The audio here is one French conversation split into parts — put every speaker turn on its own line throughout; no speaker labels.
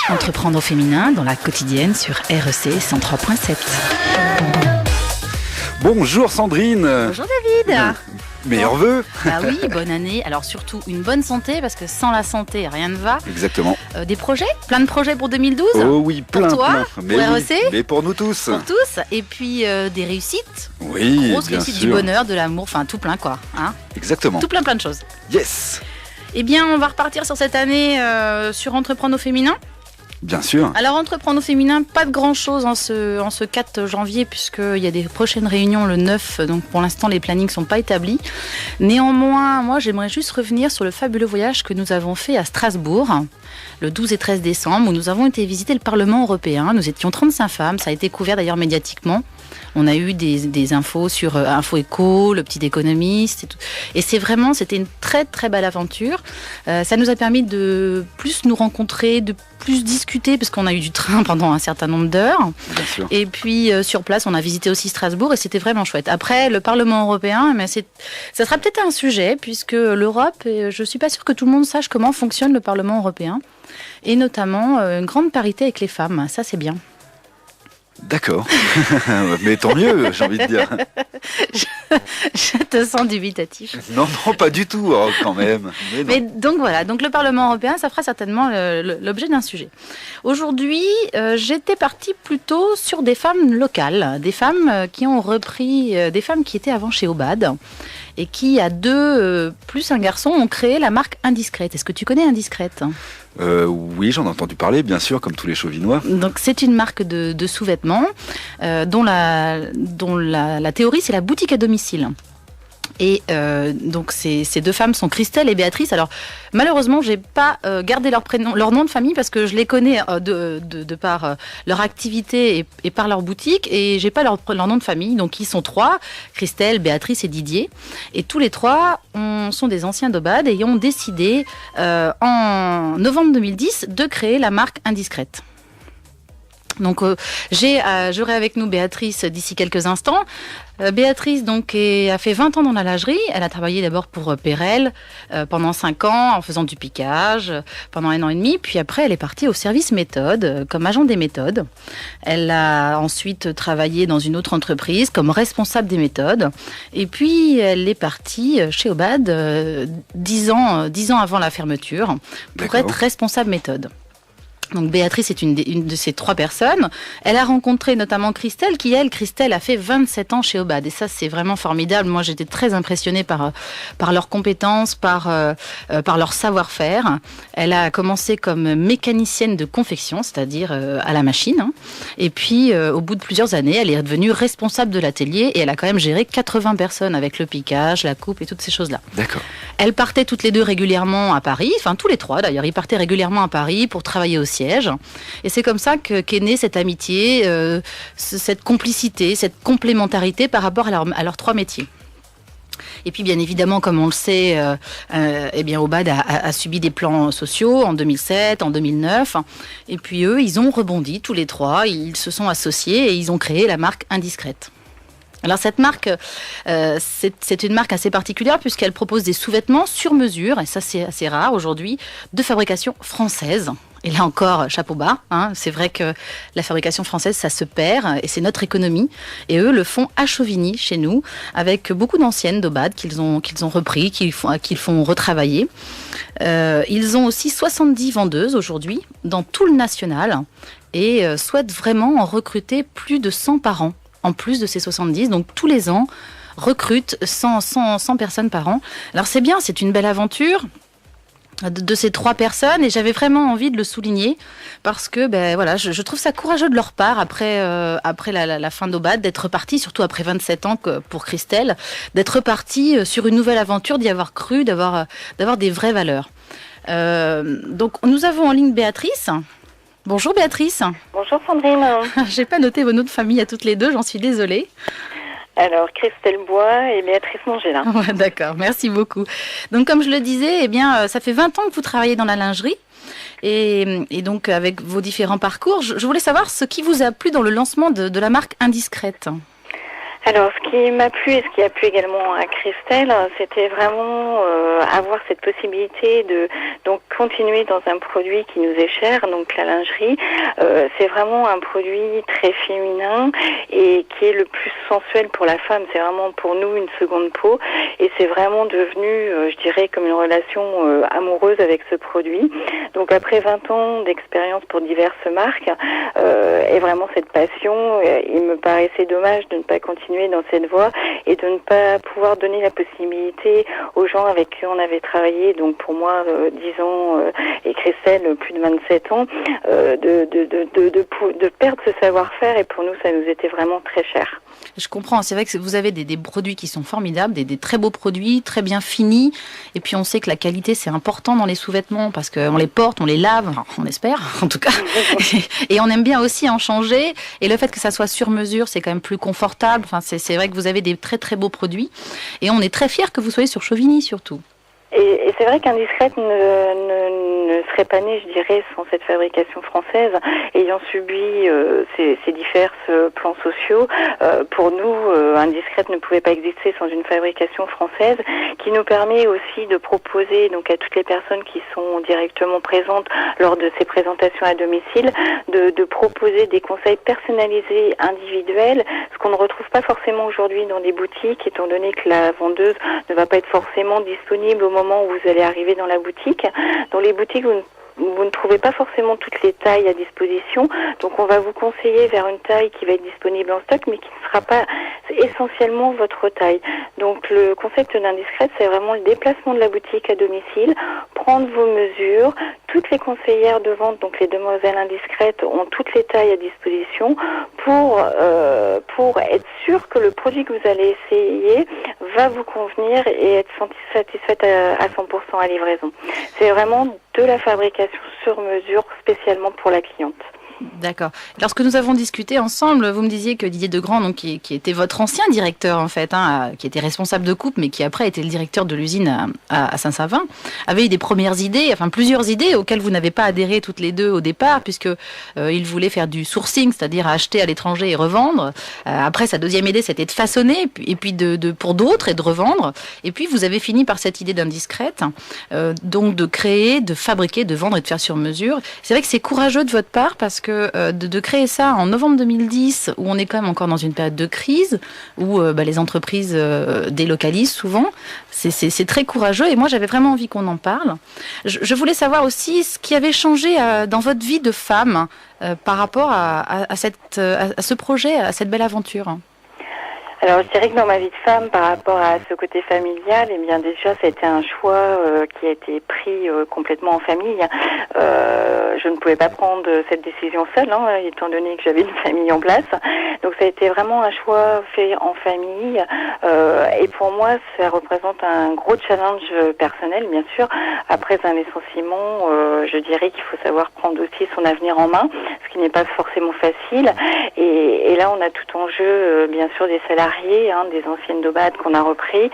Entreprendre au féminin dans la quotidienne sur REC 103.7.
Bonjour Sandrine.
Bonjour David.
Meilleurs vœux.
Ah oui, bonne année. Alors surtout une bonne santé parce que sans la santé, rien ne va.
Exactement.
Des projets, plein de projets pour 2012.
Oh oui, plein.
Pour toi,
Mais
pour
oui,
REC.
mais pour nous tous.
Pour tous. Et puis des réussites.
Oui,
Grosse
bien
réussite,
sûr.
du bonheur, de l'amour, enfin tout plein quoi. Hein,
Exactement.
tout plein de choses.
Yes.
Eh bien, on va repartir sur cette année sur Entreprendre au féminin.
Bien sûr.
Alors, Entreprendre au féminin, pas de grand-chose en ce 4 janvier, puisqu'il y a des prochaines réunions le 9, donc pour l'instant, les plannings ne sont pas établis. Néanmoins, moi, j'aimerais juste revenir sur le fabuleux voyage que nous avons fait à Strasbourg, le 12 et 13 décembre, où nous avons été visiter le Parlement européen. Nous étions 35 femmes, ça a été couvert d'ailleurs médiatiquement. On a eu des infos sur Info Éco, le Petit Économiste et tout. Et c'était une très très belle aventure. Ça nous a permis de plus nous rencontrer, de plus discuter, parce qu'on a eu du train pendant un certain nombre d'heures.
Bien sûr.
Et puis sur place, on a visité aussi Strasbourg et c'était vraiment chouette. Après, le Parlement européen, ça sera peut-être un sujet, puisque l'Europe, je ne suis pas sûre que tout le monde sache comment fonctionne le Parlement européen. Et notamment une grande parité avec les femmes. Ça, c'est bien.
D'accord. Mais tant mieux, j'ai envie de dire.
Je te sens dubitatif.
Non, pas du tout, quand même. Mais non.
Mais donc voilà, donc le Parlement européen, ça fera certainement l'objet d'un sujet. Aujourd'hui, j'étais partie plutôt sur des femmes locales, des femmes qui ont repris, des femmes qui étaient avant chez Obad et qui, à deux, plus un garçon, ont créé la marque Indiscrète. Est-ce que tu connais Indiscrète ?
Oui, j'en ai entendu parler, bien sûr, comme tous les chauvinois.
Donc c'est une marque de sous-vêtements dont la théorie, c'est la boutique à domicile. Et donc ces deux femmes sont Christelle et Béatrice. Alors malheureusement, j'ai pas gardé leur nom de famille parce que je les connais de par leur activité et par leur boutique, et j'ai pas leur nom de famille. Donc ils sont 3, Christelle, Béatrice et Didier. Et tous les 3 sont des anciens d'Obad et ont décidé en novembre 2010 de créer la marque Indiscrète. Donc j'aurai avec nous Béatrice d'ici quelques instants. Béatrice a fait 20 ans dans la lingerie. Elle a travaillé d'abord pour Perel pendant 5 ans en faisant du piquage pendant 1 an et demi. Puis après, elle est partie au service méthode comme agent des méthodes. Elle a ensuite travaillé dans une autre entreprise comme responsable des méthodes. Et puis elle est partie chez Obad 10 ans avant la fermeture pour
D'accord.
être responsable méthode. Donc Béatrice est une de ces 3 personnes. Elle a rencontré notamment Christelle, Christelle a fait 27 ans chez Obad. Et ça, c'est vraiment formidable. Moi, j'étais très impressionnée par leurs compétences, par leur savoir-faire. Elle a commencé comme mécanicienne de confection, c'est-à-dire à la machine. Hein. Et puis, au bout de plusieurs années, elle est devenue responsable de l'atelier et elle a quand même géré 80 personnes avec le piquage, la coupe et toutes ces choses-là.
D'accord.
Elles partaient toutes les 2 régulièrement à Paris, enfin tous les 3 d'ailleurs, ils partaient régulièrement à Paris pour travailler au siège. Et c'est comme ça qu'est née cette amitié, cette complicité, cette complémentarité par rapport à leurs 3 métiers. Et puis bien évidemment, comme on le sait, Obad a subi des plans sociaux en 2007, en 2009. Et puis eux, ils ont rebondi tous les 3, ils se sont associés et ils ont créé la marque Indiscrète. Alors cette marque, c'est une marque assez particulière puisqu'elle propose des sous-vêtements sur mesure, et ça c'est assez rare aujourd'hui, de fabrication française. Et là encore, chapeau bas, hein. C'est vrai que la fabrication française, ça se perd, et c'est notre économie. Et eux le font à Chauvigny, chez nous, avec beaucoup d'anciennes d'Obad qu'ils ont repris, qu'ils font retravailler. Ils ont aussi 70 vendeuses aujourd'hui, dans tout le national, et souhaitent vraiment en recruter plus de 100 par an. En plus de ces 70, donc tous les ans, recrutent 100 personnes par an. Alors c'est bien, c'est une belle aventure de ces 3 personnes, et j'avais vraiment envie de le souligner parce que je trouve ça courageux de leur part après la fin d'Obad d'être partie, surtout après 27 ans pour Christelle, d'être partie sur une nouvelle aventure, d'y avoir cru, d'avoir des vraies valeurs. Donc nous avons en ligne Béatrice. Bonjour Béatrice.
Bonjour Sandrine.
J'ai pas noté vos noms de famille à toutes les 2, j'en suis désolée.
Alors Christelle Bois et Béatrice Mongélin.
Ouais, d'accord, merci beaucoup. Donc comme je le disais, ça fait 20 ans que vous travaillez dans la lingerie. Et donc avec vos différents parcours, je voulais savoir ce qui vous a plu dans le lancement de la marque Indiscrète.
Alors, ce qui m'a plu et ce qui a plu également à Christelle, c'était vraiment avoir cette possibilité de donc continuer dans un produit qui nous est cher, donc la lingerie. C'est vraiment un produit très féminin et qui est le plus sensuel pour la femme. C'est vraiment pour nous une seconde peau et c'est vraiment devenu, je dirais, comme une relation amoureuse avec ce produit. Donc après 20 ans d'expérience pour diverses marques et vraiment cette passion, il me paraissait dommage de ne pas continuer dans cette voie et de ne pas pouvoir donner la possibilité aux gens avec qui on avait travaillé, donc pour moi 10 ans et Christelle plus de 27 ans, de perdre ce savoir-faire et pour nous ça nous était vraiment très cher.
Je comprends, c'est vrai que vous avez des produits qui sont formidables, des très beaux produits, très bien finis. Et puis on sait que la qualité c'est important dans les sous-vêtements parce qu'on les porte, on les lave, enfin, on espère en tout cas. Et on aime bien aussi en changer. Et le fait que ça soit sur mesure, c'est quand même plus confortable. Enfin, c'est vrai que vous avez des très très beaux produits. Et on est très fiers que vous soyez sur Chauvigny surtout.
Et c'est vrai qu'Indiscrète ne serait pas né, je dirais, sans cette fabrication française, ayant subi ces divers plans sociaux. Pour nous, Indiscrète ne pouvait pas exister sans une fabrication française qui nous permet aussi de proposer donc à toutes les personnes qui sont directement présentes lors de ces présentations à domicile, de proposer des conseils personnalisés, individuels, ce qu'on ne retrouve pas forcément aujourd'hui dans des boutiques, étant donné que la vendeuse ne va pas être forcément disponible au moment où vous allez arriver dans la boutique. Dans les boutiques, vous ne trouvez pas forcément toutes les tailles à disposition, donc on va vous conseiller vers une taille qui va être disponible en stock, mais qui ne sera pas essentiellement votre taille. Donc le concept d'Indiscrète, c'est vraiment le déplacement de la boutique à domicile, prendre vos mesures. Toutes les conseillères de vente, donc les demoiselles indiscrètes, ont toutes les tailles à disposition pour être sûr que le produit que vous allez essayer va vous convenir et être satisfaite à 100% à livraison. C'est vraiment de la fabrication sur mesure spécialement pour la cliente.
D'accord. Lorsque nous avons discuté ensemble, vous me disiez que Didier Degrand, donc, qui était votre ancien directeur en fait, qui était responsable de coupe, mais qui après était le directeur de l'usine à Saint-Savin, avait eu des premières idées, enfin plusieurs idées auxquelles vous n'avez pas adhéré toutes les deux au départ, puisque il voulait faire du sourcing, c'est-à-dire acheter à l'étranger et revendre. Après, sa deuxième idée, c'était de façonner, et puis pour d'autres et de revendre. Et puis vous avez fini par cette idée d'Indiscrète, donc de créer, de fabriquer, de vendre et de faire sur mesure. C'est vrai que c'est courageux de votre part parce que de créer ça en novembre 2010, où on est quand même encore dans une période de crise, où les entreprises délocalisent souvent, c'est très courageux et moi j'avais vraiment envie qu'on en parle. Je voulais savoir aussi ce qui avait changé dans votre vie de femme par rapport à ce projet, à cette belle aventure.
Alors, je dirais que dans ma vie de femme, par rapport à ce côté familial, eh bien déjà, c'était un choix qui a été pris complètement en famille. Je ne pouvais pas prendre cette décision seule, étant donné que j'avais une famille en place. Donc, ça a été vraiment un choix fait en famille. Et pour moi, ça représente un gros challenge personnel, bien sûr. Après un licenciement, je dirais qu'il faut savoir prendre aussi son avenir en main, ce qui n'est pas forcément facile. Et là, on a tout en jeu, bien sûr, des salariés, des anciennes Dobad qu'on a repris.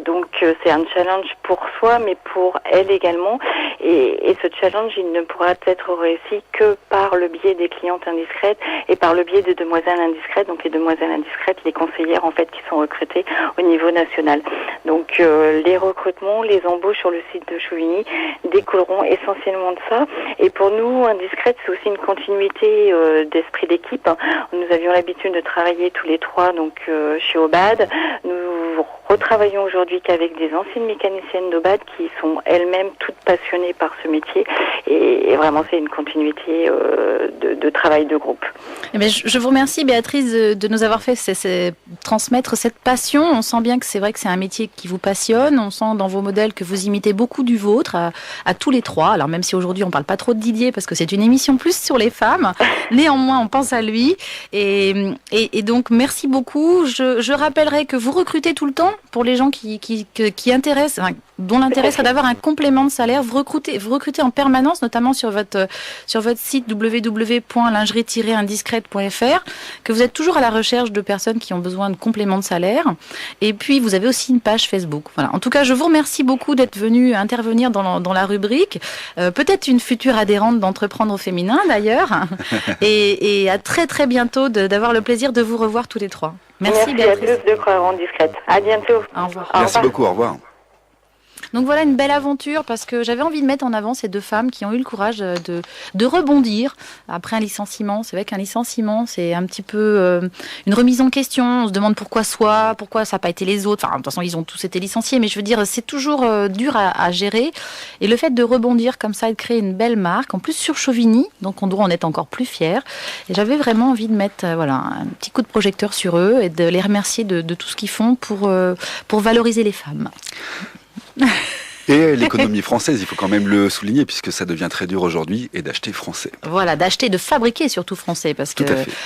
Donc c'est un challenge pour soi, mais pour elle également. Et ce challenge, il ne pourra être réussi que par le biais des clientes indiscrètes et par le biais de demoiselles indiscrètes. Donc les demoiselles indiscrètes, les conseillères en fait qui sont recrutées au niveau national. Donc les recrutements, les embauches sur le site de Chauvigny découleront essentiellement de ça. Et pour nous, Indiscrète, c'est aussi une continuité d'esprit d'équipe. Nous avions l'habitude de travailler tous les trois, donc chez Obad. Nous retravaillons aujourd'hui qu'avec des anciennes mécaniciennes d'Obad qui sont elles-mêmes toutes passionnées par ce métier et vraiment c'est une continuité de travail de groupe.
Eh bien, je vous remercie Béatrice de nous avoir fait transmettre cette passion. On sent bien que c'est vrai que c'est un métier qui vous passionne. On sent dans vos modèles que vous imitez beaucoup du vôtre à tous les trois. Alors même si aujourd'hui on parle pas trop de Didier parce que c'est une émission plus sur les femmes, néanmoins on pense à lui et donc merci beaucoup. Je rappellerai que vous recrutez tout le temps pour les gens qui intéressent. Enfin, dont l'intérêt serait d'avoir un complément de salaire. Vous recrutez en permanence, notamment sur votre site www.lingerie-indiscrète.fr, que vous êtes toujours à la recherche de personnes qui ont besoin de compléments de salaire. Et puis, vous avez aussi une page Facebook. Voilà. En tout cas, je vous remercie beaucoup d'être venu intervenir dans la rubrique. Peut-être une future adhérente d'Entreprendre au féminin, d'ailleurs. Et à très, très bientôt d'avoir le plaisir de vous revoir tous les trois. Merci Béatrice.
À tous de croire en discrète. À bientôt.
Au revoir.
Merci beaucoup, au revoir.
Donc voilà une belle aventure parce que j'avais envie de mettre en avant ces deux femmes qui ont eu le courage de rebondir après un licenciement. C'est vrai qu'un licenciement, c'est un petit peu une remise en question. On se demande pourquoi ça n'a pas été les autres. Enfin, de toute façon, ils ont tous été licenciés, mais je veux dire, c'est toujours dur à gérer. Et le fait de rebondir comme ça et de créer une belle marque, en plus sur Chauvigny, donc on doit en être encore plus fiers. Et j'avais vraiment envie de mettre un petit coup de projecteur sur eux et de les remercier de tout ce qu'ils font pour valoriser les femmes.
Et l'économie française, il faut quand même le souligner, puisque ça devient très dur aujourd'hui, et d'acheter français.
Voilà, d'acheter, de fabriquer surtout français, parce que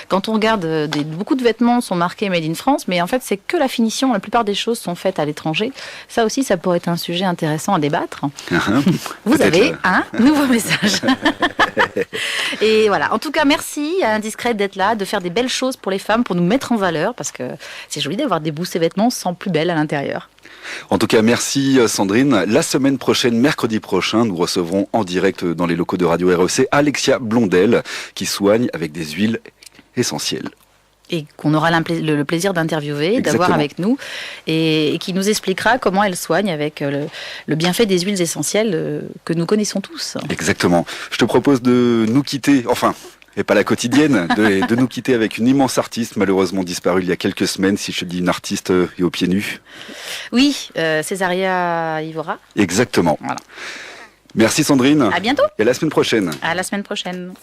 quand on regarde, beaucoup de vêtements sont marqués Made in France, mais en fait c'est que la finition, la plupart des choses sont faites à l'étranger. Ça aussi, ça pourrait être un sujet intéressant à débattre. Vous avez un nouveau message. Et voilà, en tout cas merci à Indiscrète d'être là, de faire des belles choses pour les femmes, pour nous mettre en valeur, parce que c'est joli d'avoir des bouts ces vêtements sans plus belle à l'intérieur.
En tout cas, merci Sandrine. La semaine prochaine, mercredi prochain, nous recevrons en direct dans les locaux de Radio REC Alexia Blondel, qui soigne avec des huiles essentielles.
Et qu'on aura le plaisir d'interviewer, d'avoir avec nous, et qui nous expliquera comment elle soigne avec le bienfait des huiles essentielles que nous connaissons tous. Exactement.
Je te propose de nous quitter, et pas la quotidienne, de nous quitter avec une immense artiste, malheureusement disparue il y a quelques semaines, si je te dis une artiste et aux pieds nus.
Oui, Césaria Évora.
Exactement. Voilà. Merci Sandrine.
À bientôt.
Et à la semaine prochaine.
À la semaine prochaine.